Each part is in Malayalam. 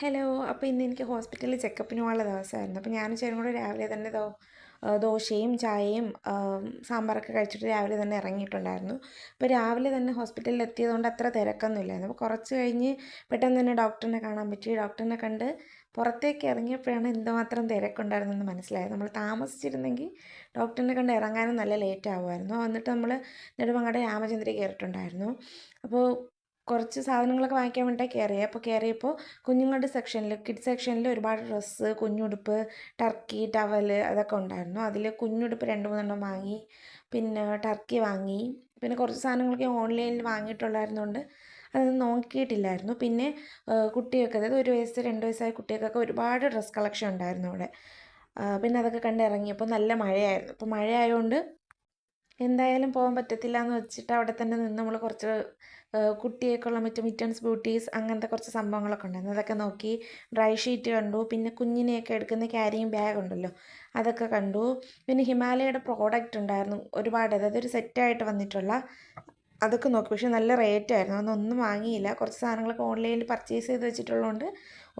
ഹലോ. അപ്പോൾ ഇന്ന് എനിക്ക് ഹോസ്പിറ്റലിൽ ചെക്കപ്പിന് പോകാനുള്ള ദിവസമായിരുന്നു. അപ്പോൾ ഞാനും ചേട്ടനും കൂടെ രാവിലെ തന്നെ ദോശയും ചായയും സാമ്പാറൊക്കെ കഴിച്ചിട്ട് രാവിലെ തന്നെ ഇറങ്ങിയിട്ടുണ്ടായിരുന്നു. അപ്പോൾ രാവിലെ തന്നെ ഹോസ്പിറ്റലിൽ എത്തിയതുകൊണ്ട് അത്ര തിരക്കൊന്നും ഇല്ലായിരുന്നു. അപ്പോൾ കുറച്ച് കഴിഞ്ഞ് പെട്ടെന്ന് തന്നെ ഡോക്ടറിനെ കാണാൻ പറ്റി. ഡോക്ടറിനെ കണ്ട് പുറത്തേക്ക് ഇറങ്ങിയപ്പോഴാണ് എന്തുമാത്രം തിരക്കുണ്ടായിരുന്നെന്ന് മനസ്സിലായത്. നമ്മൾ താമസിച്ചിരുന്നെങ്കിൽ ഡോക്ടറിനെ കണ്ട് ഇറങ്ങാനും നല്ല ലേറ്റ് ആകുമായിരുന്നു. എന്നിട്ട് നമ്മൾ നെടുമങ്ങാട് രാമചന്ദ്രി കയറിയിട്ടുണ്ടായിരുന്നു. അപ്പോൾ കുറച്ച് സാധനങ്ങളൊക്കെ വാങ്ങിക്കാൻ വേണ്ടിയിട്ടാണ് കയറിയത്. അപ്പോൾ കയറിയപ്പോൾ കുഞ്ഞുങ്ങളുടെ സെക്ഷനിൽ, കിഡ്സ് സെക്ഷനിൽ ഒരുപാട് ഡ്രസ്സ്, കുഞ്ഞുടുപ്പ്, ടർക്കി, ടവൽ അതൊക്കെ ഉണ്ടായിരുന്നു. അതിൽ കുഞ്ഞുടുപ്പ് 2-3 വാങ്ങി, പിന്നെ ടർക്കി വാങ്ങി, പിന്നെ കുറച്ച് സാധനങ്ങളൊക്കെ ഓൺലൈനിൽ വാങ്ങിയിട്ടുള്ളായിരുന്നുകൊണ്ട് അതൊന്നും നോക്കിയിട്ടില്ലായിരുന്നു. പിന്നെ കുട്ടികൾക്ക്, അതായത് 1 വയസ്സ് 2 വയസ്സായ കുട്ടികൾക്കൊക്കെ ഒരുപാട് ഡ്രസ്സ് കളക്ഷൻ ഉണ്ടായിരുന്നു അവിടെ. പിന്നെ അതൊക്കെ കണ്ട് ഇറങ്ങിയപ്പോൾ നല്ല മഴയായിരുന്നു. അപ്പോൾ മഴ ആയതുകൊണ്ട് എന്തായാലും പോകാൻ പറ്റത്തില്ല എന്ന് വെച്ചിട്ട് അവിടെ തന്നെ നിന്ന് നമ്മൾ കുറച്ച് കുട്ടിയൊക്കെയുള്ള മറ്റു മിറ്റൻസ് ബ്യൂട്ടീസ് അങ്ങനത്തെ കുറച്ച് സംഭവങ്ങളൊക്കെ ഉണ്ടായിരുന്നു. അതൊക്കെ നോക്കി. ഡ്രൈ ഷീറ്റ് കണ്ടു. പിന്നെ കുഞ്ഞിനെയൊക്കെ എടുക്കുന്ന ക്യാരിയിങ് ബാഗ് ഉണ്ടല്ലോ, അതൊക്കെ കണ്ടു. പിന്നെ ഹിമാലയയുടെ പ്രോഡക്റ്റ് ഉണ്ടായിരുന്നു ഒരുപാട്, അതായത് ഒരു സെറ്റായിട്ട് വന്നിട്ടുള്ള അതൊക്കെ നോക്കി. പക്ഷെ നല്ല റേറ്റ് ആയിരുന്നു. അതൊന്നും വാങ്ങിയില്ല. കുറച്ച് സാധനങ്ങളൊക്കെ ഓൺലൈനിൽ പർച്ചേസ് ചെയ്ത് വെച്ചിട്ടുള്ളതുകൊണ്ട്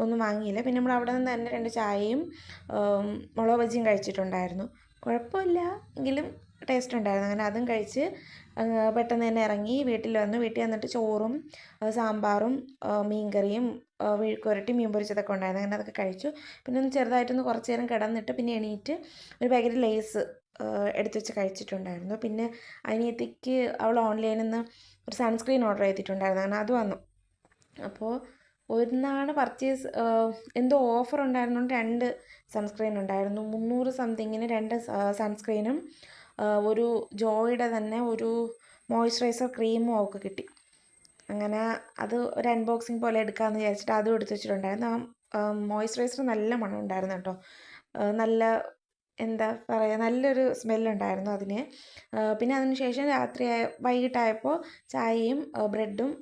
ഒന്നും വാങ്ങിയില്ല. പിന്നെ നമ്മൾ അവിടെ നിന്ന് തന്നെ 2 ചായയും മുളക് ബജിയും കഴിച്ചിട്ടുണ്ടായിരുന്നു. കുഴപ്പമില്ല, എങ്കിലും ടേസ്റ്റ് ഉണ്ടായിരുന്നു. അങ്ങനെ അതും കഴിച്ച് പെട്ടെന്ന് തന്നെ ഇറങ്ങി വീട്ടിൽ വന്നു. വീട്ടിൽ വന്നിട്ട് ചോറും സാമ്പാറും മീൻകറിയും മെഴുക്കുവരട്ടി, മീൻ പൊരിച്ചതൊക്കെ ഉണ്ടായിരുന്നു. അങ്ങനെ അതൊക്കെ കഴിച്ചു. പിന്നെ ഒന്ന് ചെറുതായിട്ടൊന്ന് കുറച്ച് നേരം കിടന്നിട്ട് പിന്നെ എണീറ്റ് ഒരു പാക്കറ്റ് ലേസ് എടുത്ത് വെച്ച് കഴിച്ചിട്ടുണ്ടായിരുന്നു. പിന്നെ അനിയത്തിക്ക് അവൾ ഓൺലൈനിൽ നിന്ന് ഒരു സൺസ്ക്രീൻ ഓർഡർ ചെയ്തിട്ടുണ്ടായിരുന്നു. അങ്ങനെ അത് വന്നു. അപ്പോൾ ഒന്നാണ് പർച്ചേസ്, എന്തോ ഓഫർ ഉണ്ടായിരുന്നുകൊണ്ട് 2 സൺസ്ക്രീൻ ഉണ്ടായിരുന്നു. 300 സംതിങ്ങിന് 2 സൺസ്ക്രീനും ഒരു ജോയുടെ തന്നെ ഒരു മോയ്സ്ചറൈസർ ക്രീമും ഒക്കെ കിട്ടി. അങ്ങനെ അത് ഒരു അൺബോക്സിങ് പോലെ എടുക്കാമെന്ന് വിചാരിച്ചിട്ട് അതും എടുത്ത് വെച്ചിട്ടുണ്ടായിരുന്നു. മോയ്സ്ചറൈസർ നല്ല മണം ഉണ്ടായിരുന്നു കേട്ടോ. നല്ല, എന്താ പറയുക, നല്ലൊരു സ്മെല്ലുണ്ടായിരുന്നു അതിന്. പിന്നെ അതിന് ശേഷം വൈകിട്ടായപ്പോൾ ചായയും ബ്രെഡും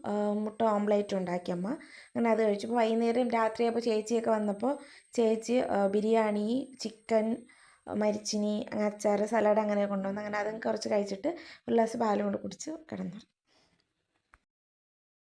മുട്ട ഓംലേറ്റും ഉണ്ടാക്കി അമ്മ. അങ്ങനെ അത് കഴിച്ചു. അപ്പോൾ വൈകുന്നേരം രാത്രിയായപ്പോൾ ചേച്ചിയൊക്കെ വന്നപ്പോൾ ചേച്ചി ബിരിയാണി, ചിക്കൻ, മരിച്ചിനി, അച്ചാർ, സലാഡ് അങ്ങനെ കൊണ്ടുവന്നു. അങ്ങനെ അതും കുറച്ച് കഴിച്ചിട്ട് ഒരു ഗ്ലാസ് പാലും കൊണ്ട് കുടിച്ച് കിടന്നു.